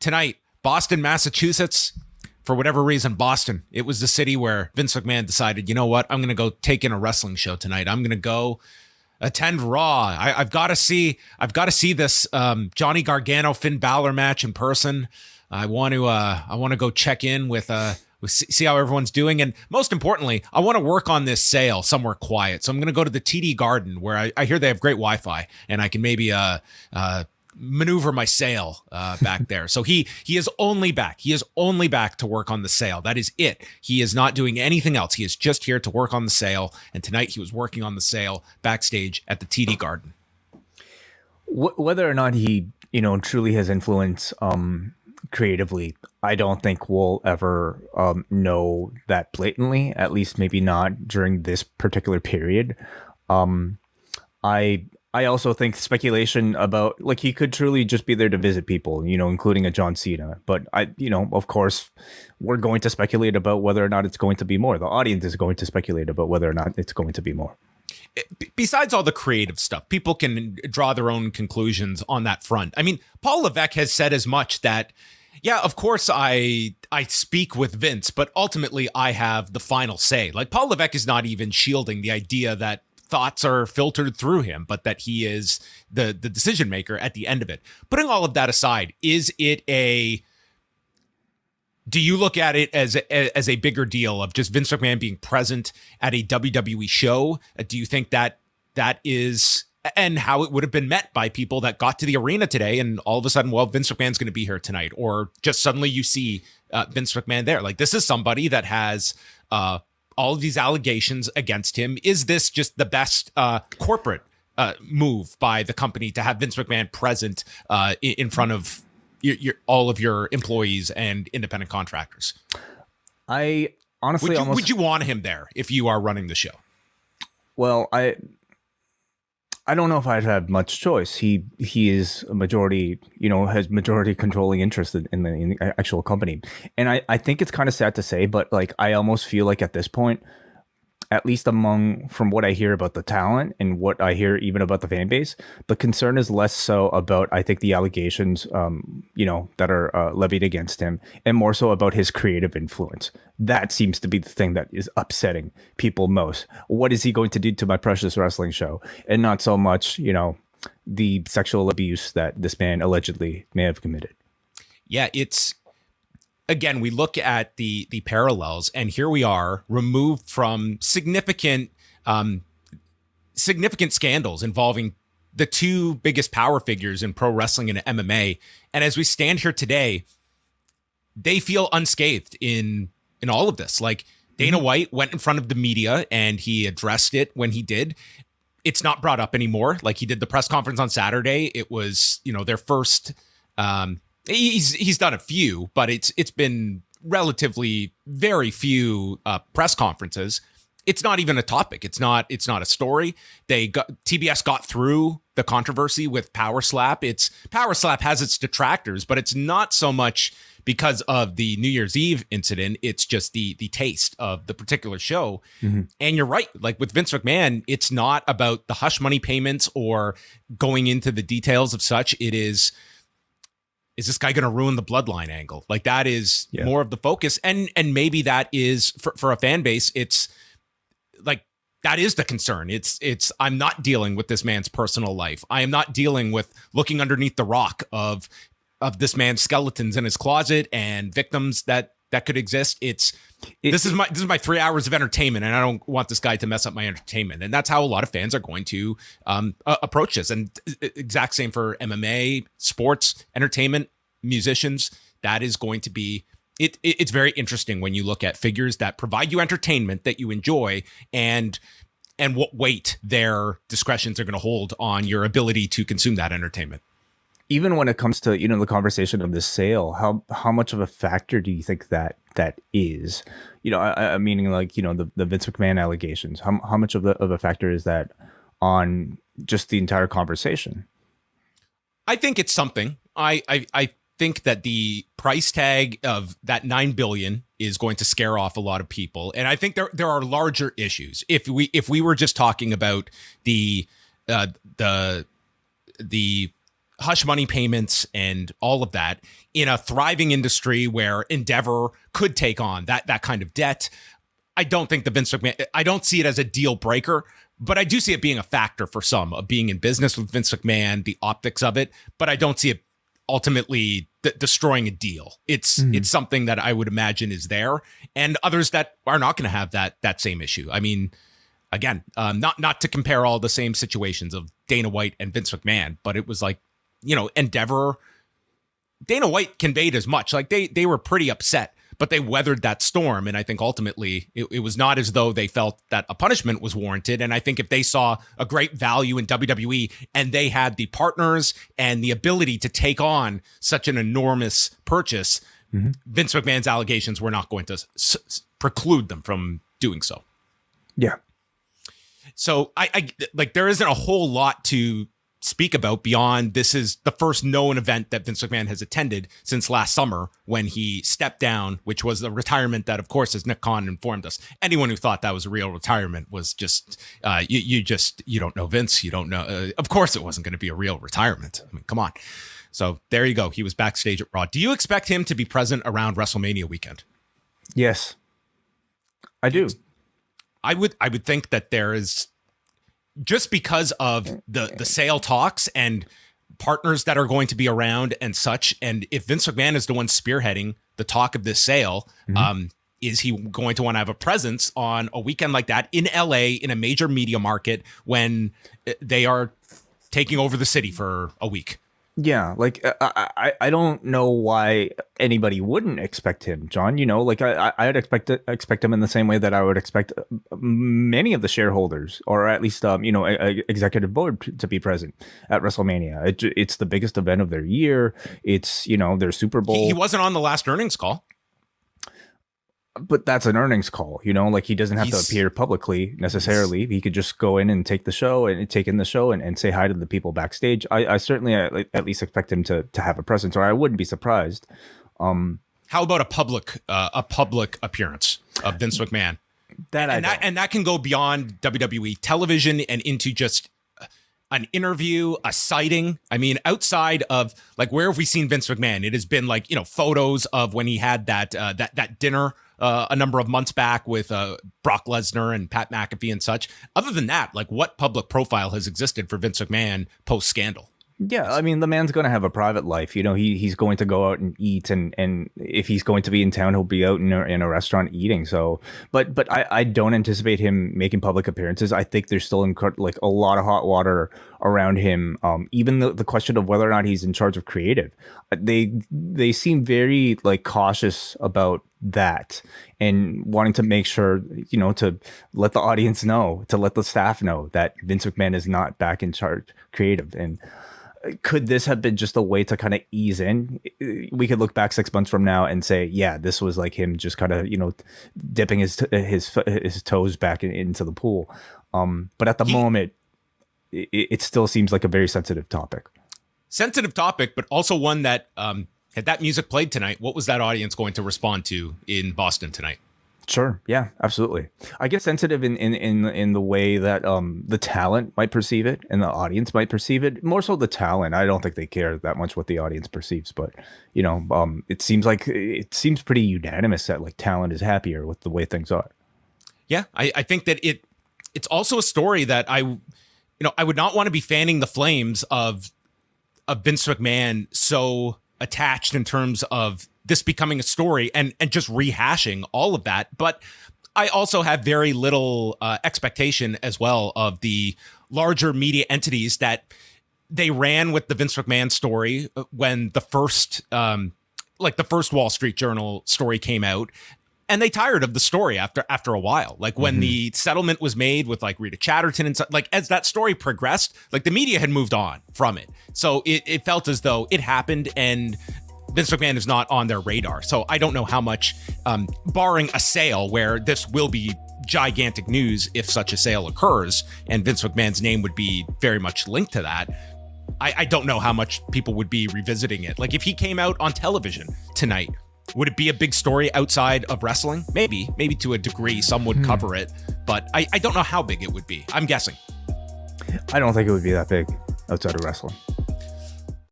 tonight, Boston, Massachusetts. For whatever reason, Boston. It was the city where Vince McMahon decided, you know what? I'm going to go take in a wrestling show tonight. I'm going to go attend Raw. I've got to see this Johnny Gargano Finn Balor match in person. I want to go check in with see how everyone's doing, and most importantly, I want to work on this sale somewhere quiet. So I'm going to go to the TD Garden, where I hear they have great Wi-Fi, and I can maybe maneuver my sale back there. So he is only back. He is only back to work on the sale. That is it. He is not doing anything else. He is just here to work on the sale. And tonight he was working on the sale backstage at the TD Garden. Whether or not he, truly has influence creatively, I don't think we'll ever know that blatantly, at least maybe not during this particular period. I also think speculation about, like, he could truly just be there to visit people, including a John Cena. But of course, we're going to speculate about whether or not it's going to be more. The audience is going to speculate about whether or not it's going to be more. Besides all the creative stuff, people can draw their own conclusions on that front. I mean, Paul Levesque has said as much that, yeah, of course I speak with Vince, but ultimately I have the final say. Like, Paul Levesque is not even shielding the idea that thoughts are filtered through him, but that he is the decision maker at the end of it. Putting all of that aside, do you look at it as a bigger deal of just Vince McMahon being present at a WWE show? Do you think that is, and how it would have been met by people that got to the arena today and all of a sudden, well, Vince McMahon's going to be here tonight, or just suddenly you see Vince McMahon there? Like, this is somebody that has all of these allegations against him. Is this just the best corporate move by the company to have Vince McMahon present in front of all of your employees and independent contractors? I honestly would you want him there if you are running the show? Well, I don't know if I'd have much choice. He is a majority, has majority controlling interest in the actual company. And I think it's kind of sad to say, but like, I almost feel like at this point, at least from what I hear about the talent and what I hear even about the fan base, the concern is less so about, I think, the allegations, that are levied against him, and more so about his creative influence. That seems to be the thing that is upsetting people most. What is he going to do to my precious wrestling show? And not so much, the sexual abuse that this man allegedly may have committed. Yeah, again, we look at the parallels, and here we are, removed from significant scandals involving the two biggest power figures in pro wrestling and MMA. And as we stand here today, they feel unscathed in all of this. Like, Dana White went in front of the media and he addressed it when he did. It's not brought up anymore. Like, he did the press conference on Saturday. It was, their first. He's done a few, but it's been relatively very few press conferences. It's not even a topic. It's not a story. TBS got through the controversy with Power Slap. Power Slap has its detractors, but it's not so much because of the New Year's Eve incident. It's just the taste of the particular show. Mm-hmm. And you're right. Like, with Vince McMahon, it's not about the hush money payments or going into the details of such. It is this guy going to ruin the bloodline angle? Like, that is more of the focus. And maybe that is for a fan base, it's like, that is the concern. It's I'm not dealing with this man's personal life. I am not dealing with looking underneath the rock of this man's skeletons in his closet and victims that could exist. This is my 3 hours of entertainment, and I don't want this guy to mess up my entertainment. And that's how a lot of fans are going to approach this. And exact same for MMA, sports, entertainment, musicians. That is going to be it's very interesting when you look at figures that provide you entertainment that you enjoy, and what weight their discretions are going to hold on your ability to consume that entertainment. Even when it comes to, the conversation of the sale, how much of a factor do you think that is? I meaning, like, the Vince McMahon allegations. How much of a factor is that on just the entire conversation? I think it's something. I think that the price tag of that $9 billion is going to scare off a lot of people, and I think there are larger issues. If we were just talking about the hush money payments and all of that in a thriving industry where Endeavor could take on that kind of debt. I don't think I don't see it as a deal breaker, but I do see it being a factor for some of being in business with Vince McMahon, the optics of it. But I don't see it ultimately destroying a deal. It's something that I would imagine is there, and others that are not going to have that same issue. I mean, again, not to compare all the same situations of Dana White and Vince McMahon, but it was like, Endeavor, Dana White conveyed as much. Like they were pretty upset, but they weathered that storm. And I think ultimately it was not as though they felt that a punishment was warranted. And I think if they saw a great value in WWE and they had the partners and the ability to take on such an enormous purchase, Vince McMahon's allegations were not going to preclude them from doing so. Yeah. So I like, there isn't a whole lot to speak about beyond this is the first known event that Vince McMahon has attended since last summer when he stepped down, which was the retirement that, of course, as Nick Khan informed us, anyone who thought that was a real retirement was just, you don't know Vince. You don't know. Of course, it wasn't going to be a real retirement. I mean, come on. So there you go. He was backstage at Raw. Do you expect him to be present around WrestleMania weekend? Yes, I do. I would think that there is, just because of the sale talks and partners that are going to be around and such. And if Vince McMahon is the one spearheading the talk of this sale, is he going to want to have a presence on a weekend like that in LA in a major media market when they are taking over the city for a week? Yeah, like I don't know why anybody wouldn't expect him, John. Like I'd expect him in the same way that I would expect many of the shareholders, or at least executive board to be present at WrestleMania. It's the biggest event of their year. It's their Super Bowl. He wasn't on the last earnings call. But that's an earnings call, like he doesn't have to appear publicly necessarily. He could just go in and take the show and take in the show and say hi to the people backstage. I certainly at least expect him to have a presence, or I wouldn't be surprised. How about a public appearance of Vince McMahon? That can go beyond WWE television and into just an interview, a sighting. I mean, outside of like, where have we seen Vince McMahon? It has been like, photos of when he had that dinner a number of months back with Brock Lesnar and Pat McAfee and such. Other than that, like, what public profile has existed for Vince McMahon post scandal? Yeah, I mean, the man's going to have a private life. He's going to go out and eat, and if he's going to be in town, he'll be out in a restaurant eating. So, but I don't anticipate him making public appearances. I think there's still like a lot of hot water around him. Even the question of whether or not he's in charge of creative, they seem very like cautious about that and wanting to make sure, to let the audience know, to let the staff know that Vince McMahon is not back in charge creative. And could this have been just a way to kind of ease in? We could look back 6 months from now and say, yeah, this was like him just kind of, dipping his toes back into the pool. But at the moment, it still seems like a very sensitive topic. Sensitive topic, but also one that, had that music played tonight, what was that audience going to respond to in Boston tonight? Sure. Yeah, absolutely. I guess sensitive in the way that the talent might perceive it and the audience might perceive it. More so the talent. I don't think they care that much what the audience perceives, but it seems pretty unanimous that like talent is happier with the way things are. Yeah, I think that it's also a story that I would not want to be fanning the flames of Vince McMahon so attached in terms of this becoming a story and just rehashing all of that. But I also have very little expectation as well of the larger media entities that they ran with the Vince McMahon story when the first Wall Street Journal story came out. And they tired of the story after a while. Like when the settlement was made with like Rita Chatterton and stuff, like as that story progressed, like the media had moved on from it. So it felt as though it happened and Vince McMahon is not on their radar. So I don't know how much, barring a sale where this will be gigantic news if such a sale occurs and Vince McMahon's name would be very much linked to that. I don't know how much people would be revisiting it. Like if he came out on television tonight, would it be a big story outside of wrestling? Maybe to a degree, some would cover it, but I don't know how big it would be. I'm guessing. I don't think it would be that big outside of wrestling.